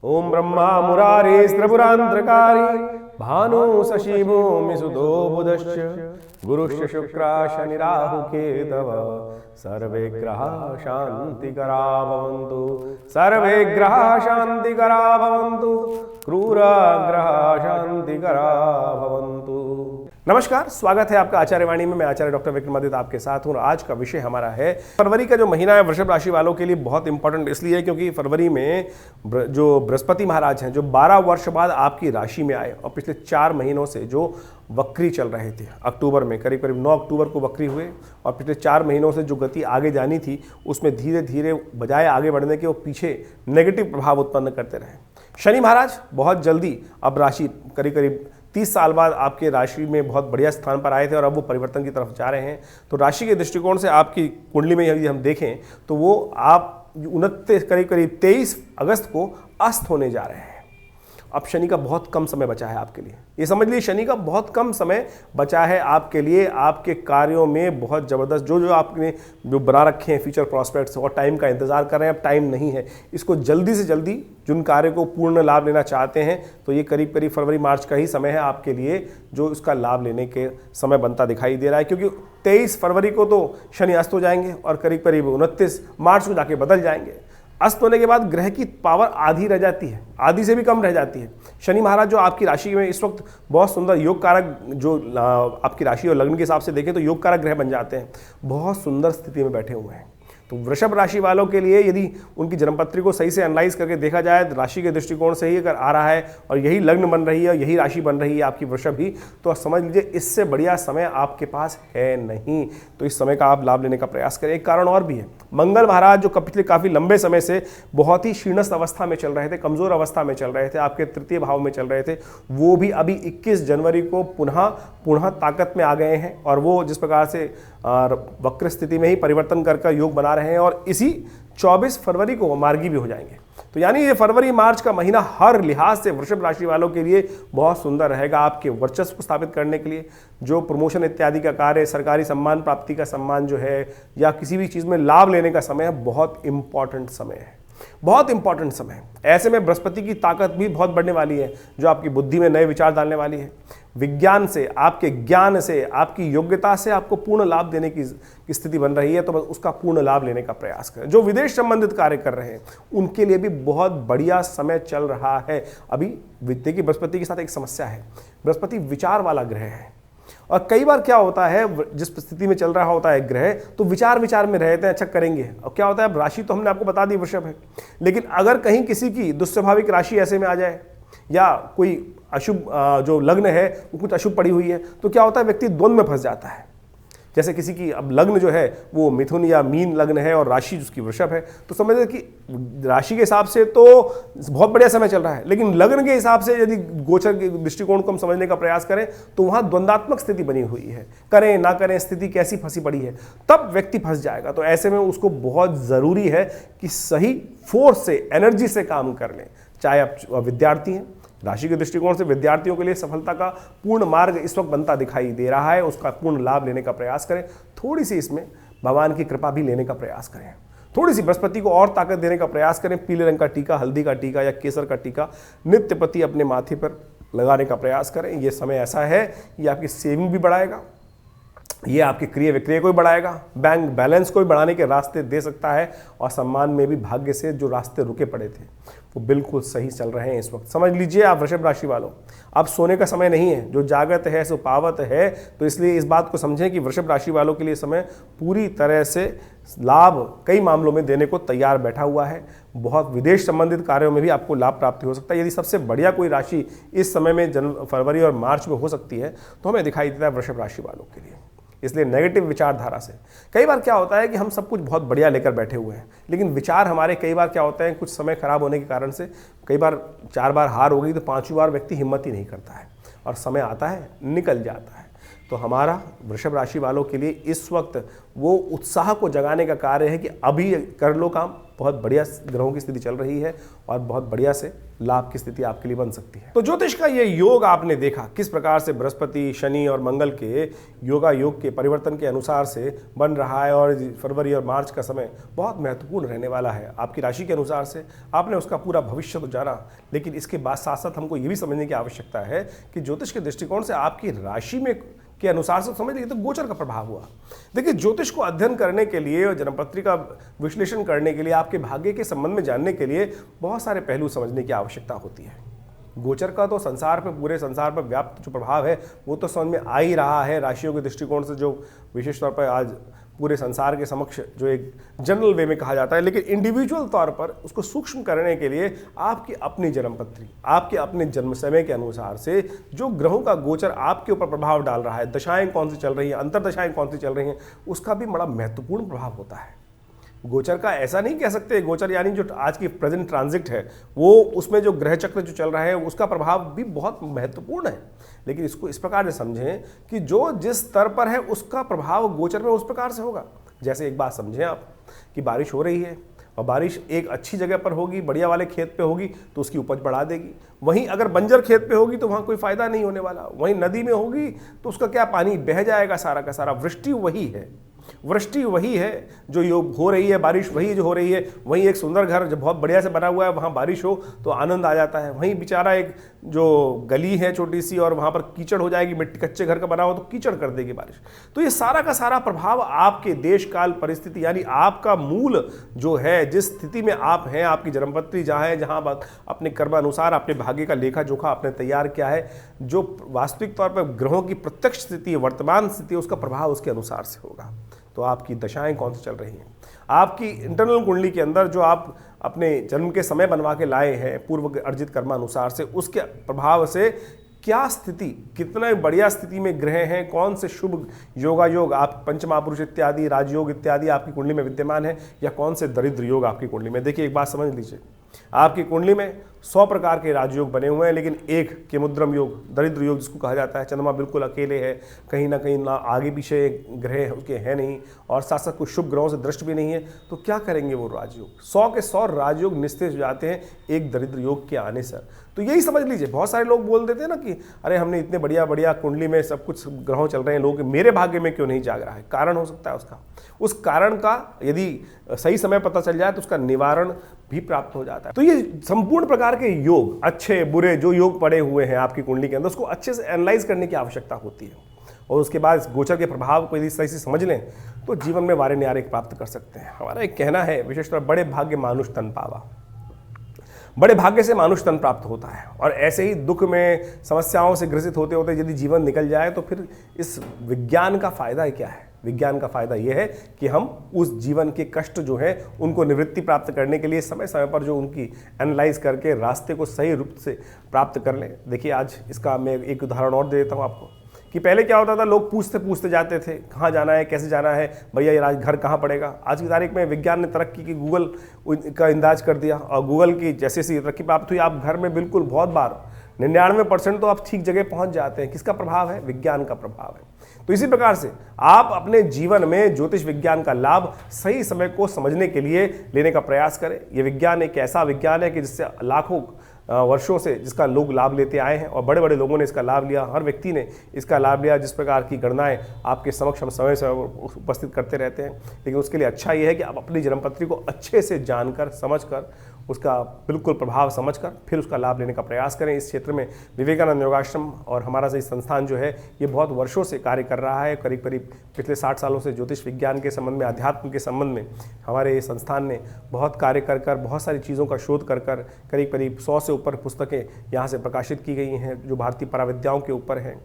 ओम ब्रह्मा मुरारे त्रिपुरांतकारी भानु शशि भूमि सुदो बुधश्च गुरुश्च शुक्रा शनि राहु केतव सर्वे ग्रहा शांतिकरा भवन्तु सर्वे ग्रहा शांतिकरा भवन्तु क्रूर ग्रहा शांतिकरा भवन्तु। नमस्कार, स्वागत है आपका आचार्य वाणी में। मैं आचार्य डॉक्टर विक्रमादित्य आपके साथ हूँ और आज का विषय हमारा है फरवरी का जो महीना है वृषभ राशि वालों के लिए बहुत इंपॉर्टेंट इसलिए है क्योंकि फरवरी में जो बृहस्पति महाराज हैं जो 12 वर्ष बाद आपकी राशि में आए और पिछले 4 महीनों से जो वक्री चल रहे थे, अक्टूबर में करीब 9 अक्टूबर को वक्री हुए और पिछले 4 महीनों से जो गति आगे जानी थी उसमें धीरे धीरे बजाय आगे बढ़ने के वो पीछे नेगेटिव प्रभाव उत्पन्न करते रहे। शनि महाराज बहुत जल्दी अब राशि करीब 30 साल बाद आपके राशि में बहुत बढ़िया स्थान पर आए थे और अब वो परिवर्तन की तरफ जा रहे हैं। तो राशि के दृष्टिकोण से आपकी कुंडली में यदि हम देखें तो वो आप 29 करीब 23 अगस्त को अस्त होने जा रहे हैं। अब शनि का बहुत कम समय बचा है आपके लिए, ये समझ लीजिए शनि का बहुत कम समय बचा है आपके लिए। आपके कार्यों में बहुत ज़बरदस्त जो आपने जो बना रखे हैं फ्यूचर प्रॉस्पेक्ट्स और टाइम का इंतजार कर रहे हैं, अब टाइम नहीं है। इसको जल्दी से जल्दी जिन कार्य को पूर्ण लाभ लेना चाहते हैं तो ये करीब फरवरी मार्च का ही समय है आपके लिए जो उसका लाभ लेने के समय बनता दिखाई दे रहा है, क्योंकि 23 फरवरी को तो शनि अस्त हो जाएंगे और करीब 29 मार्च को जाके बदल जाएंगे। अस्त होने के बाद ग्रह की पावर आधी रह जाती है, आधी से भी कम रह जाती है। शनि महाराज जो आपकी राशि में इस वक्त बहुत सुंदर योग कारक, जो आपकी राशि और लग्न के हिसाब से देखें तो योग कारक ग्रह बन जाते हैं, बहुत सुंदर स्थिति में बैठे हुए हैं। तो वृषभ राशि वालों के लिए यदि उनकी जन्मपत्री को सही से एनालाइज करके देखा जाए तो राशि के दृष्टिकोण से ही अगर आ रहा है और यही लग्न बन रही है, यही राशि बन रही है आपकी वृषभ ही, तो समझ लीजिए इससे बढ़िया समय आपके पास है नहीं। तो इस समय का आप लाभ लेने का प्रयास करें। एक कारण और भी है, मंगल महाराज जो पिछले काफ़ी लंबे समय से बहुत ही क्षीणस्थ अवस्था में चल रहे थे, कमज़ोर अवस्था में चल रहे थे, आपके तृतीय भाव में चल रहे थे, वो भी अभी 21 जनवरी को पुनः ताकत में आ गए हैं और वो जिस प्रकार से वक्र स्थिति में ही परिवर्तन कर योग बना रहे हैं और इसी 24 फरवरी को मार्गी भी हो जाएंगे। तो यानी ये फरवरी मार्च का महीना हर लिहाज से वृषभ राशि वालों के लिए बहुत सुंदर रहेगा। आपके वर्चस्व को स्थापित करने के लिए जो प्रमोशन इत्यादि का कार्य, सरकारी सम्मान प्राप्ति का सम्मान जो है या किसी भी चीज़ में लाभ लेने का समय है, बहुत इंपॉर्टेंट समय है, बहुत इंपॉर्टेंट समय है। ऐसे में बृहस्पति की ताकत भी बहुत बढ़ने वाली है जो आपकी बुद्धि में नए विचार डालने वाली है। विज्ञान से, आपके ज्ञान से, आपकी योग्यता से आपको पूर्ण लाभ देने की स्थिति बन रही है, तो बस उसका पूर्ण लाभ लेने का प्रयास करें। जो विदेश संबंधित कार्य कर रहे हैं उनके लिए भी बहुत बढ़िया समय चल रहा है। अभी देखिए बृहस्पति के साथ एक समस्या है, बृहस्पति विचार वाला ग्रह है और कई बार क्या होता है जिस स्थिति में चल रहा होता है ग्रह तो विचार में रहते हैं, अच्छा करेंगे। और क्या होता है, अब राशि तो हमने आपको बता दी वृषभ है, लेकिन अगर कहीं किसी की दुस्वाभाविक राशि ऐसे में आ जाए या कोई अशुभ जो लग्न है वो कुछ अशुभ पड़ी हुई है तो क्या होता है, व्यक्ति द्वंद्व में फंस जाता है। जैसे किसी की अब लग्न जो है वो मिथुन या मीन लग्न है और राशि जिसकी वृषभ है, तो समझ कि राशि के हिसाब से तो बहुत बढ़िया समय चल रहा है, लेकिन लग्न के हिसाब से यदि गोचर के दृष्टिकोण को हम समझने का प्रयास करें तो वहाँ द्वंद्वात्मक स्थिति बनी हुई है, करें ना करें स्थिति कैसी फंसी पड़ी है, तब व्यक्ति फंस जाएगा। तो ऐसे में उसको बहुत ज़रूरी है कि सही फोर्स से, एनर्जी से काम कर लें। चाहे आप विद्यार्थी हैं, राशि के दृष्टिकोण से विद्यार्थियों के लिए सफलता का पूर्ण मार्ग इस वक्त बनता दिखाई दे रहा है, उसका पूर्ण लाभ लेने का प्रयास करें। थोड़ी सी इसमें भगवान की कृपा भी लेने का प्रयास करें, थोड़ी सी बृहस्पति को और ताकत देने का प्रयास करें। पीले रंग का टीका, हल्दी का टीका या केसर का टीका नित्य प्रति अपने माथे पर लगाने का प्रयास करें। ये समय ऐसा है, ये आपकी सेविंग भी बढ़ाएगा, ये आपके क्रय विक्रय को भी बढ़ाएगा, बैंक बैलेंस को भी बढ़ाने के रास्ते दे सकता है और सम्मान में भी भाग्य से जो रास्ते रुके पड़े थे वो बिल्कुल सही चल रहे हैं इस वक्त। समझ लीजिए आप वृषभ राशि वालों, अब सोने का समय नहीं है, जो जागत है सो पावत है। तो इसलिए इस बात को समझें कि वृषभ राशि वालों के लिए समय पूरी तरह से लाभ कई मामलों में देने को तैयार बैठा हुआ है। बहुत विदेश संबंधित कार्यों में भी आपको लाभ प्राप्ति हो सकता है। यदि सबसे बढ़िया कोई राशि इस समय में फरवरी और मार्च में हो सकती है तो हमें दिखाई देता है वृषभ राशि वालों के लिए। इसलिए नेगेटिव विचारधारा से कई बार क्या होता है कि हम सब कुछ बहुत बढ़िया लेकर बैठे हुए हैं, लेकिन विचार हमारे कई बार क्या होता है, कुछ समय खराब होने के कारण से कई बार 4 बार हार हो गई तो 5वीं बार व्यक्ति हिम्मत ही नहीं करता है और समय आता है निकल जाता है। तो हमारा वृषभ राशि वालों के लिए इस वक्त वो उत्साह को जगाने का कार्य है कि अभी कर लो काम, बहुत बढ़िया ग्रहों की स्थिति चल रही है और बहुत बढ़िया से लाभ की स्थिति आपके लिए बन सकती है। तो ज्योतिष का ये योग आपने देखा किस प्रकार से बृहस्पति, शनि और मंगल के योगा योग के परिवर्तन के अनुसार से बन रहा है और फरवरी और मार्च का समय बहुत महत्वपूर्ण रहने वाला है। आपकी राशि के अनुसार से आपने उसका पूरा भविष्य तो जाना, लेकिन इसके बाद साथ साथ हमको ये भी समझने की आवश्यकता है कि ज्योतिष के दृष्टिकोण से आपकी राशि में के अनुसार से समझ लीजिए तो गोचर का प्रभाव हुआ। देखिए, ज्योतिष को अध्ययन करने के लिए और जन्मपत्री का विश्लेषण करने के लिए, आपके भाग्य के संबंध में जानने के लिए बहुत सारे पहलू समझने की आवश्यकता होती है। गोचर का तो संसार पर, पूरे संसार पर व्याप्त जो प्रभाव है वो तो समझ में आ ही रहा है। राशियों के दृष्टिकोण से जो विशेष तौर पर आज पूरे संसार के समक्ष जो एक जनरल वे में कहा जाता है, लेकिन इंडिविजुअल तौर पर उसको सूक्ष्म करने के लिए आपकी अपनी जन्मपत्री, आपके अपने जन्म समय के अनुसार से जो ग्रहों का गोचर आपके ऊपर प्रभाव डाल रहा है, दशाएं कौन सी चल रही हैं, अंतरदशाएं कौन सी चल रही हैं, उसका भी बड़ा महत्वपूर्ण प्रभाव होता है। गोचर का ऐसा नहीं कह सकते, गोचर यानी जो आज की प्रेजेंट ट्रांजिट है वो, उसमें जो ग्रह चक्र जो चल रहा है उसका प्रभाव भी बहुत महत्वपूर्ण है। लेकिन इसको इस प्रकार से समझें कि जो जिस स्तर पर है उसका प्रभाव गोचर में उस प्रकार से होगा। जैसे एक बात समझें आप कि बारिश हो रही है और बारिश एक अच्छी जगह पर होगी, बढ़िया वाले खेत पे होगी तो उसकी उपज बढ़ा देगी। वहीं अगर बंजर खेत पे होगी तो वहाँ कोई फायदा नहीं होने वाला। वहीं नदी में होगी तो उसका क्या, पानी बह जाएगा सारा का सारा। वृष्टि वही है, वृष्टि वही है जो योग हो रही है, बारिश वही जो हो रही है। वहीं एक सुंदर घर जो बहुत बढ़िया से बना हुआ है, वहाँ बारिश हो तो आनंद आ जाता है। वहीं बेचारा एक जो गली है छोटी सी और वहाँ पर कीचड़ हो जाएगी, मिट्टी कच्चे घर का बना हो तो कीचड़ कर देगी बारिश। तो ये सारा का सारा प्रभाव आपके देश काल परिस्थिति, यानी आपका मूल जो है, जिस स्थिति में आप हैं, आपकी जन्मपत्री जहाँ है, जहाँ अपने कर्मानुसार अपने भाग्य का लेखा जोखा आपने तैयार किया है, जो वास्तविक तौर पर ग्रहों की प्रत्यक्ष स्थिति है, वर्तमान स्थिति, उसका प्रभाव उसके अनुसार से होगा। तो आपकी दशाएं कौन सी चल रही हैं, आपकी इंटरनल कुंडली के अंदर जो आप अपने जन्म के समय बनवा के लाए हैं पूर्व अर्जित कर्मानुसार से, उसके प्रभाव से क्या स्थिति, कितना बढ़िया स्थिति में ग्रह हैं, कौन से शुभ योगा योग आप पंचमहापुरुष इत्यादि, राजयोग इत्यादि आपकी कुंडली में विद्यमान है, या कौन से दरिद्र योग आपकी कुंडली में। देखिए, एक बात समझ लीजिए, आपकी कुंडली में 100 प्रकार के राजयोग बने हुए हैं, लेकिन एक केमुद्रम योग, दरिद्र योग जिसको कहा जाता है, चंद्रमा बिल्कुल अकेले है, कहीं ना कहीं ना आगे पीछे ग्रह उसके हैं नहीं, और साथ साथ कुछ शुभ ग्रहों से दृष्ट भी नहीं है। तो क्या करेंगे वो राजयोग? 100 के 100 राजयोग निस्तेज हो जाते हैं एक दरिद्र योग के आने से। तो यही समझ लीजिए, बहुत सारे लोग बोल देते हैं ना कि अरे हमने इतने बढ़िया बढ़िया कुंडली में सब कुछ ग्रहों चल रहे हैं, लोग मेरे भाग्य में क्यों नहीं जाग रहा है। कारण हो सकता है उसका, उस कारण का यदि सही समय पता चल जाए तो उसका निवारण भी प्राप्त हो जाता है। तो ये संपूर्ण प्रकार के योग, अच्छे बुरे जो योग पड़े हुए हैं आपकी कुंडली के अंदर, उसको अच्छे से एनालाइज करने की आवश्यकता होती है, और उसके बाद इस गोचर के प्रभाव को यदि सही से समझ लें तो जीवन में वारे न्यारे प्राप्त कर सकते हैं। हमारा एक कहना है विशेषतः, बड़े भाग्य मानुष तन पावा, बड़े भाग्य से मानुष तन प्राप्त होता है। और ऐसे ही दुख में समस्याओं से ग्रसित होते होते यदि जीवन निकल जाए तो फिर इस विज्ञान का फायदा क्या है? विज्ञान का फायदा यह है कि हम उस जीवन के कष्ट जो है उनको निवृत्ति प्राप्त करने के लिए समय समय पर जो उनकी एनालाइज करके रास्ते को सही रूप से प्राप्त कर लें। देखिए, आज इसका मैं एक उदाहरण और दे देता हूँ आपको कि पहले क्या होता था, लोग पूछते पूछते जाते थे कहाँ जाना है, कैसे जाना है, भैया ये घर कहाँ पड़ेगा। आज की तारीख में विज्ञान ने तरक्की की, गूगल का इंदाज कर दिया, और गूगल की जैसे जैसे तरक्की प्राप्त हुई, आप घर में बिल्कुल बहुत बार 99% तो आप ठीक जगह पहुँच जाते हैं। किसका प्रभाव है? विज्ञान का प्रभाव है। तो इसी प्रकार से आप अपने जीवन में ज्योतिष विज्ञान का लाभ सही समय को समझने के लिए लेने का प्रयास करें। यह विज्ञान एक ऐसा विज्ञान है कि जिससे लाखों वर्षों से जिसका लोग लाभ लेते आए हैं, और बड़े बड़े लोगों ने इसका लाभ लिया, हर व्यक्ति ने इसका लाभ लिया। जिस प्रकार की गणनाएं आपके समक्ष हम समय समय उपस्थित करते रहते हैं, लेकिन उसके लिए अच्छा ये है कि आप अपनी जन्मपत्री को अच्छे से जानकर समझकर उसका बिल्कुल प्रभाव समझकर फिर उसका लाभ लेने का प्रयास करें। इस क्षेत्र में विवेकानंद योगाश्रम और हमारा सही संस्थान जो है ये बहुत वर्षों से कार्य कर रहा है। करीब करीब पिछले 60 सालों से ज्योतिष विज्ञान के संबंध में, अध्यात्म के संबंध में हमारे ये संस्थान ने बहुत कार्य कर कर, बहुत सारी चीज़ों का शोध कर कर करीब करीब 100 से ऊपर पुस्तकें यहाँ से प्रकाशित की गई हैं जो भारतीय पराविद्याओं के ऊपर हैं।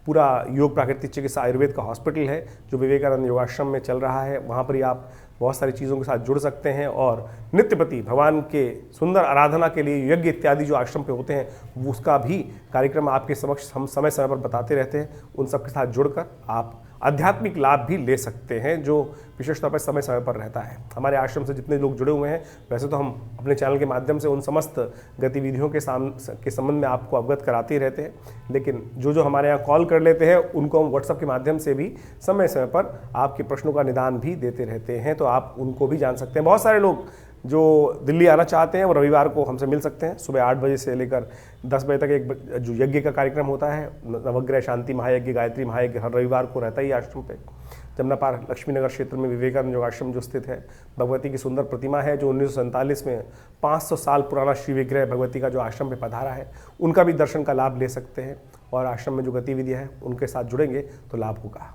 पूरा योग प्राकृतिक चिकित्सा आयुर्वेद का हॉस्पिटल है जो विवेकानंद योगाश्रम में चल रहा है। वहाँ पर ही आप बहुत सारी चीज़ों के साथ जुड़ सकते हैं, और नित्यप्रति भगवान के सुंदर आराधना के लिए यज्ञ इत्यादि जो आश्रम पे होते हैं उसका भी कार्यक्रम आपके समक्ष हम समय समय पर बताते रहते हैं। उन सब के साथ जुड़कर आप आध्यात्मिक लाभ भी ले सकते हैं जो विशेष तौर पर समय समय पर रहता है। हमारे आश्रम से जितने लोग जुड़े हुए हैं, वैसे तो हम अपने चैनल के माध्यम से उन समस्त गतिविधियों के संबंध में आपको अवगत कराते ही रहते हैं, लेकिन जो जो हमारे यहाँ कॉल कर लेते हैं उनको हम व्हाट्सएप के माध्यम से भी समय समय पर आपके प्रश्नों का निदान भी देते रहते हैं, तो आप उनको भी जान सकते हैं। बहुत सारे लोग जो दिल्ली आना चाहते हैं वो रविवार को हमसे मिल सकते हैं। सुबह 8 बजे से लेकर 10 बजे तक एक जो यज्ञ का कार्यक्रम होता है, नवग्रह शांति महायज्ञ, गायत्री महायज्ञ हर रविवार को रहता ही आश्रम पे। जमुना पार्क लक्ष्मीनगर क्षेत्र में विवेकानंद योगाश्रम जो स्थित है, भगवती की सुंदर प्रतिमा है जो 1947 में 500 साल पुराना श्री विग्रह भगवती का जो आश्रम पे पधारा है, उनका भी दर्शन का लाभ ले सकते हैं। और आश्रम में जो गतिविधियाँ हैं उनके साथ जुड़ेंगे तो लाभ होगा।